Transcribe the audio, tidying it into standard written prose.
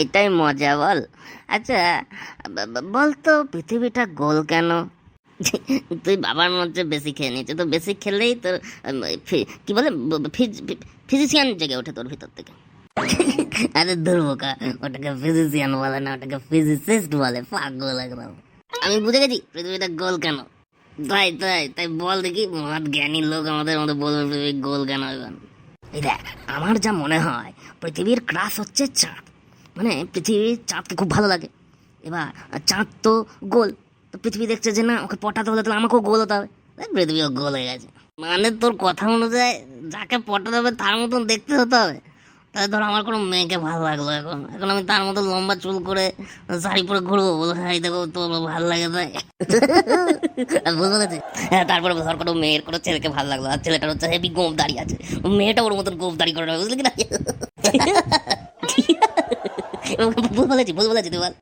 এটাই মজা বল। আচ্ছা, বল তো পৃথিবীটা গোল কেন? তুই বাবার মধ্যে বেশি খেয়ে নিয়েছিস, তো বেশি খেলেই তোর কি বলে ফিজিশিয়ান জেগে ওঠে তোর ভিতর থেকে। আরে দূর বোকা, ওটাকে ফিজিশিয়ান বলে না, ওটাকে ফিজিসিস্ট বলে, পাগল একদম। আমি বুঝে গেছি পৃথিবীটা গোল কেন। তাই তাই তাই বল দেখি, মহৎ জ্ঞানী লোক আমাদের মধ্যে বলবে পৃথিবী গোল কেন এবার। এই দেখ, আমার যা মনে হয় পৃথিবীর ক্রাশ হচ্ছে চাঁদ। মানে পৃথিবীর চাঁদকে খুব ভালো লাগে। এবার চাঁদ তো গোল, তো পৃথিবী দেখছে যে না, ওকে পটাতে হলে তাহলে আমাকেও গোল হতে হবে, তাই পৃথিবীও গোল হয়ে গেছে। মানে তোর কথা অনুযায়ী যাকে পটাতে হবে তার মতন দেখতে হতে হবে। তাই ধর আমার কোনো মেয়েকে ভালো লাগলো, এখন এখন আমি তার মতো লম্বা চুল করে শাড়ি পরে ঘুরবো, বলো হ্যাঁ দেখো তো ভালো লাগে তাই। বুঝতে পেরেছি। হ্যাঁ, তারপরে ধর কোনো মেয়ের কোনো ছেলেকে ভালো লাগলো, আর ছেলেটার হচ্ছে হেভি গোঁফ দাড়ি আছে, মেয়েটা ওর মতন গোঁফ দাড়ি করে নেবে, বুঝলি কি না? ভুল বলেছি তুই বল।